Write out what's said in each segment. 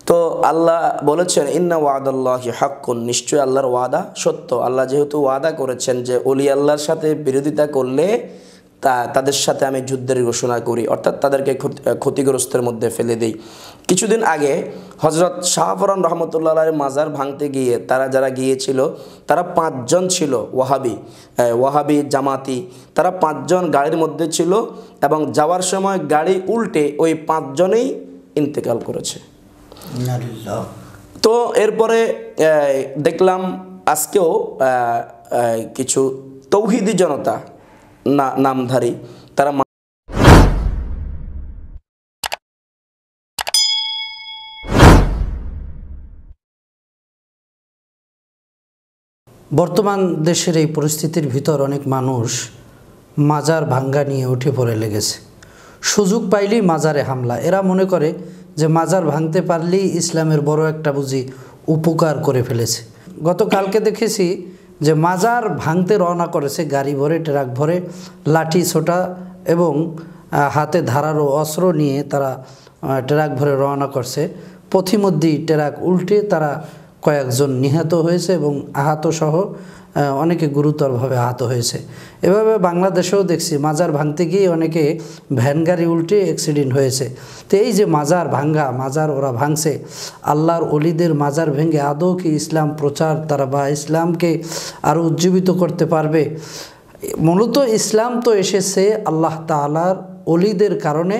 তো আল্লাহ বলেছেন ইন্না ওয়াদাল্লাহি হাক্কুন, নিশ্চয়ই আল্লাহর ওয়াদা সত্য। আল্লাহ যেহেতু ওয়াদা করেছেন যে ওলি আল্লাহর সাথে বিরোধিতা করলে তাদের সাথে আমি যুদ্ধের ঘোষণা করি, অর্থাৎ তাদেরকে ক্ষতিগ্রস্তের মধ্যে ফেলে দিই। কিছুদিন আগে হজরত শাহফরান রহমতুল্লাহ আলাইহির মাজার ভাঙতে গিয়ে যারা গিয়েছিল তারা 5 জন ছিল ওয়াহাবি জামাতি। তারা 5 জন গাড়ির মধ্যে ছিল এবং যাওয়ার সময় গাড়ি উল্টে ওই 5 জনেই ইন্তেকাল করেছে। তো এরপরে দেখলাম আজকেও কিছু তৌহিদি জনতা নামধারী তারা বর্তমান দেশের এই পরিস্থিতির ভিতর অনেক মানুষ মাজার ভাঙ্গা নিয়ে উঠে পড়ে লেগেছে। সুযোগ পাইলেই মাজারে হামলা। এরা মনে করে যে মাজার ভাঙতে পারলেই ইসলামের বড় একটা বুঝি উপকার করে ফেলেছে। গতকালকে দেখেছি যে মাজার ভাঙতে রওনা করেছে গাড়ি ভরে, ট্রাক ভরে, লাঠি ছোটা এবং হাতে ধারালো অস্ত্র নিয়ে তারা ট্রাক ভরে রওনা করছে। পথিমধ্যেই ট্রাক উল্টে তারা কয়েকজন নিহত হয়েছে এবং আহত সহ অনেকে গুরুতরভাবে আহত হয়েছে। এভাবে বাংলাদেশেও দেখছি মাজার ভাঙতে গিয়ে অনেকে ভ্যান গাড়ি উল্টে অ্যাক্সিডেন্ট হয়েছে। তো এই যে মাজার ভাঙ্গা, মাজার ওরা ভাঙছে, আল্লাহর ওলিদের মাজার ভেঙে আদৌ কি ইসলাম প্রচার তারা বা ইসলামকে আরও উজ্জীবিত করতে পারবে? মূলত ইসলাম তো এসেছে আল্লাহ তাআলার ওলিদের কারণে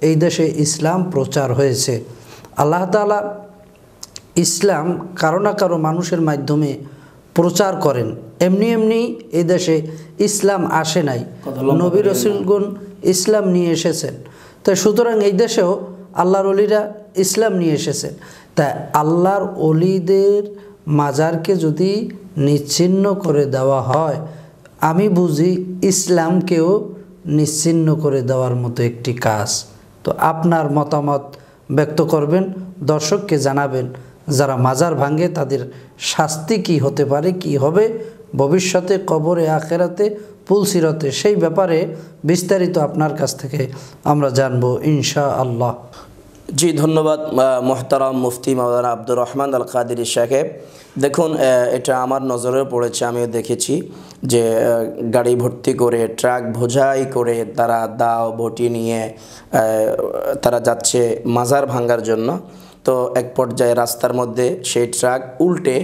এই দেশে ইসলাম প্রচার হয়েছে। আল্লাহ তাআলা ইসলাম কারো না কারো মানুষের মাধ্যমে প্রচার করেন। এমনি এমনি এই দেশে ইসলাম আসে নাই, নবী রাসূলগণ ইসলাম নিয়ে এসেছেন। তাই সুতরাং এই দেশেও আল্লাহর ওলিরা ইসলাম নিয়ে এসেছেন। তাই আল্লাহর ওলিদের মাজারকে যদি নিচ্ছিন্ন করে দেওয়া হয়, আমি বুঝি ইসলামকেও নিচ্ছিন্ন করে দেওয়ার মতো একটি কাজ। তো আপনার মতামত ব্যক্ত করবেন, দর্শককে জানাবেন। যারা মাজার ভাঙে তাদের শাস্তি কি হতে পারে, কি হবে ভবিষ্যতে, কবরে, আখেরাতে, পুলসিরতে, সেই ব্যাপারে বিস্তারিত আপনার কাছ থেকে আমরা জানবো ইনশাআল্লাহ। জি ধন্যবাদ মোহতারাম মুফতি মাওলানা আব্দুর রহমান আল কাদেরী সাহেব। দেখুন এটা আমার নজরে পড়েছে, আমিও দেখেছি যে গাড়ি ভর্তি করে, ট্রাক বোঝাই করে তারা দাও বটি নিয়ে তারা যাচ্ছে মাজার ভাঙার জন্য। তো এক পর্যায়ে রাস্তার মধ্যে সেই ট্রাক উল্টে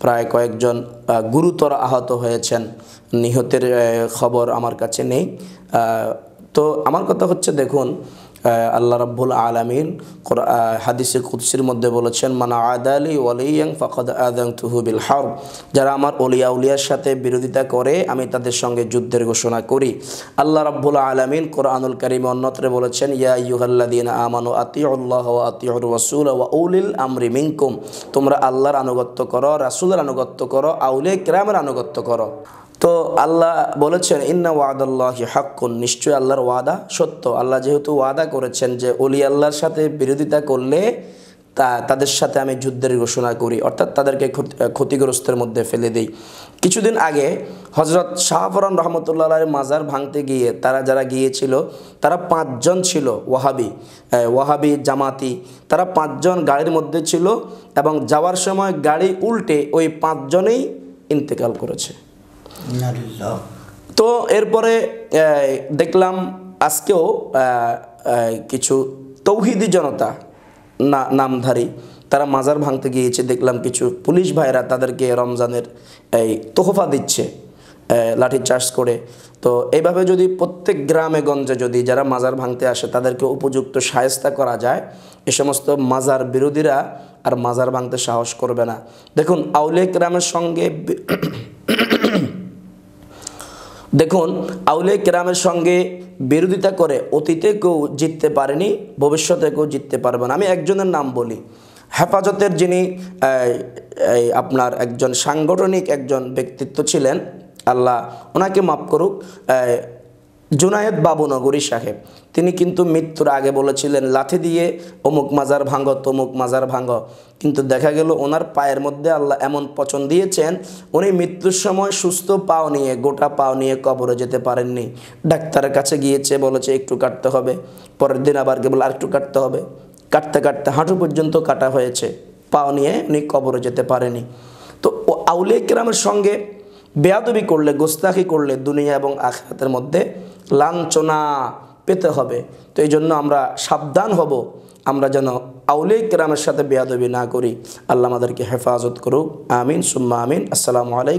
প্রায় কয়েকজন গুরুতর আহত হয়েছেন। নিহতের খবর আমার কাছে নেই। তো আমার কথা হচ্ছে, দেখুন আল্লাহ রাব্বুল আলামিন হাদিসে কুদসির মধ্যে বলেছেন, মান আদালি ওয়ালিয়ান ফাকাদ আযানতুহু বিল হারব, যারা আমার ওলিয়া উলিয়ার সাথে বিরোধিতা করে আমি তাদের সঙ্গে যুদ্ধের ঘোষণা করি। আল্লাহ রাব্বুল আলামিন কোরআনুল কারীমে অন্যত্রে বলেছেন, ইয়া আইয়ুহাল্লাযীনা আমানু আতিউল্লাহ ওয়া আতিউর রাসূল ওয়া উলিল আমরি মিনকুম, তোমরা আল্লাহর আনুগত্য করো, রাসূলের আনুগত্য করো, আউলিয়া কিরামের আনুগত্য করো। তো আল্লাহ বলেছেন ইন্না ওয়াদাল্লাহি হাক্কুন, নিশ্চয়ই আল্লাহর ওয়াদা সত্য। আল্লাহ যেহেতু ওয়াদা করেছেন যে ওলি আল্লাহর সাথে বিরোধিতা করলে তাদের সাথে আমি যুদ্ধের ঘোষণা করি, অর্থাৎ তাদেরকে ক্ষতিগ্রস্তের মধ্যে ফেলে দিই। কিছুদিন আগে হজরত শাহফরান রহমতুল্লাহ আলাইহির মাজার ভাঙতে গিয়ে যারা গিয়েছিল তারা 5 জন ছিল ওয়াহাবি জামাতি। তারা 5 জন গাড়ির মধ্যে ছিল এবং যাওয়ার সময় গাড়ি উল্টে ওই 5 জনেই ইন্তেকাল করেছে। তো এরপরে দেখলাম আজকেও কিছু তৌহিদি জনতা নামধারী তারা মাজার ভাঙতে গিয়েছে। দেখলাম কিছু পুলিশ ভাইরা তাদেরকে রমজানের এই তোহফা দিচ্ছে লাঠি চার্জ করে। তো এইভাবে যদি প্রত্যেক গ্রামে গঞ্জে যদি যারা মাজার ভাঙতে আসে তাদেরকে উপযুক্ত শায়েস্তা করা যায়, এ সমস্ত মাজার বিরোধীরা আর মাজার ভাঙতে সাহস করবে না। দেখুন আউলিয়া কিরামের সঙ্গে আউলিয়া কিরামের সঙ্গে বিরোধিতা করে অতীতে কেউ জিততে পারেনি, ভবিষ্যতে কেউ জিততে পারবে না। আমি একজনের নাম বলি, হেফাজতের যিনি আপনার একজন সাংগঠনিক একজন ব্যক্তিত্ব ছিলেন, আল্লাহ ওনাকে মাফ করুক, জুনায়েদ বাবুনগরী সাহেব। তিনি কিন্তু মৃত্যুর আগে বলেছিলেন লাঠি দিয়ে অমুক মাজার ভাঙো, তমুক মাজার ভাঙো, কিন্তু দেখা গেল ওনার পায়ের মধ্যে আল্লাহ এমন পচন দিয়েছেন, উনি মৃত্যুর সময় সুস্থ পাও নিয়ে, গোটা পাও নিয়ে কবরে যেতে পারেননি। ডাক্তারের কাছে গিয়েছে, বলেছে একটু কাটতে হবে, পরের দিন আবার কেবল আর একটু কাটতে হবে, কাটতে কাটতে হাঁটু পর্যন্ত কাটা হয়েছে, পাও নিয়ে উনি কবরে যেতে পারেনি। তো আউলিয়া কেরামের সঙ্গে বেয়াদবি করলে, গোস্তাখি করলে দুনিয়া এবং আখিরাতের মধ্যে লাঞ্ছনা পেতে হবে। তো এই জন্য আমরা সাবধান হব, আমরা যেন আউলিয়া কেরামের সাথে বেয়াদবি না করি। আল্লাহ আমাদেরকে হেফাজত করুক। আমিন সুম্মা আমিন। আসসালামু আলাইকুম।